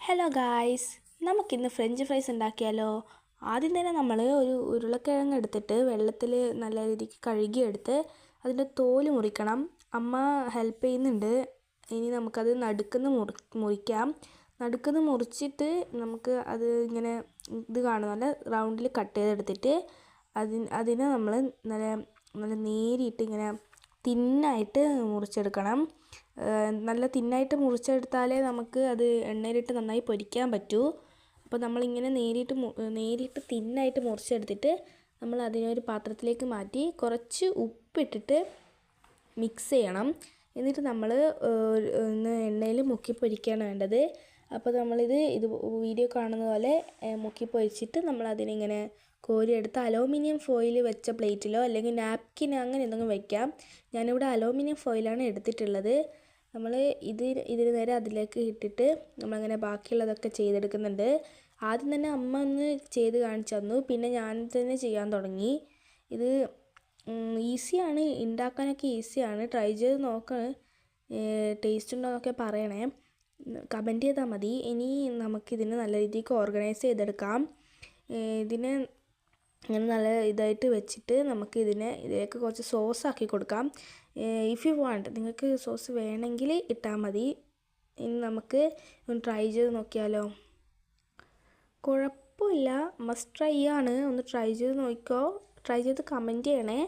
Hello guys, നമുക്കിന്ന് French fries ഉണ്ടാക്കിയാലോ? ആദ്യം തന്നെ നമ്മൾ ഒരു ഉരുളക്കിഴങ്ങ് എടുത്തിട്ട് വെള്ളത്തിൽ നല്ല രീതിക്ക് കഴുകിയെടുത്ത് അതിൻ്റെ തോല് മുറിക്കണം. അമ്മ ഹെൽപ്പ് ചെയ്യുന്നുണ്ട്. ഇനി നമുക്കത് നടുക്കുന്ന് മുറിക്കാം. നടുക്കുന്ന് മുറിച്ചിട്ട് നമുക്ക് അത് ഇങ്ങനെ ഇത് കാണുന്ന റൗണ്ടിൽ കട്ട് ചെയ്തെടുത്തിട്ട് അതിനെ നമ്മൾ നല്ല നല്ല നേരിയിട്ട് ഇങ്ങനെ തിന്നായിട്ട് മുറിച്ചെടുക്കണം. നല്ല തിന്നായിട്ട് മുറിച്ചെടുത്താലേ നമുക്ക് അത് എണ്ണയിലിട്ട് നന്നായി പൊരിക്കാൻ പറ്റൂ. അപ്പോൾ നമ്മളിങ്ങനെ നേരിട്ട് തിന്നായിട്ട് മുറിച്ചെടുത്തിട്ട് നമ്മൾ അതിനൊരു പാത്രത്തിലേക്ക് മാറ്റി കുറച്ച് ഉപ്പിട്ടിട്ട് മിക്സ് ചെയ്യണം. എന്നിട്ട് നമ്മൾ എണ്ണയിൽ മുക്കി പൊരിക്കുകയാണ് വേണ്ടത്. അപ്പോൾ ഇത് വീഡിയോ കാണുന്ന പോലെ മുക്കി പൊരിച്ചിട്ട് നമ്മൾ അതിനിങ്ങനെ കോരിയെടുത്ത് അലൂമിനിയം ഫോയിൽ വെച്ച പ്ലേറ്റിലോ അല്ലെങ്കിൽ നാപ്കിൻ അങ്ങനെ എന്തെങ്കിലും വയ്ക്കാം. ഞാനിവിടെ അലൂമിനിയം ഫോയിലാണ് എടുത്തിട്ടുള്ളത്. നമ്മൾ ഇതിന് നേരെ അതിലേക്ക് ഇട്ടിട്ട് നമ്മളങ്ങനെ ബാക്കിയുള്ളതൊക്കെ ചെയ്തെടുക്കുന്നുണ്ട്. ആദ്യം തന്നെ അമ്മ ഒന്ന് ചെയ്ത് കാണിച്ചു തന്നു, പിന്നെ ഞാൻ തന്നെ ചെയ്യാൻ തുടങ്ങി. ഇത് ഈസിയാണ്, ഉണ്ടാക്കാനൊക്കെ ഈസിയാണ്. ട്രൈ ചെയ്ത് നോക്കണം. ടേസ്റ്റ് ഉണ്ടോ എന്നൊക്കെ പറയണേ, കമൻറ്റ് ചെയ്താൽ മതി. ഇനി നമുക്കിതിനെ നല്ല രീതിക്ക് ഓർഗനൈസ് ചെയ്തെടുക്കാം. ഇതിനെ ഇങ്ങനെ നല്ല ഇതായിട്ട് വെച്ചിട്ട് നമുക്ക് ഇതിലേക്ക് കുറച്ച് സോസ് ആക്കി കൊടുക്കാം. ഇഫ് യു വാണ്ട്, നിങ്ങൾക്ക് സോസ് വേണമെങ്കിൽ ഇട്ടാൽ മതി. ഇനി നമുക്ക് ഒന്ന് ട്രൈ ചെയ്ത് നോക്കിയാലോ? കുഴപ്പമില്ല, മസ്റ്റ് ട്രൈ ആണ്. ഒന്ന് ട്രൈ ചെയ്ത് നോക്കിക്കോ. ട്രൈ ചെയ്ത് കമൻറ്റ് ചെയ്യണേ.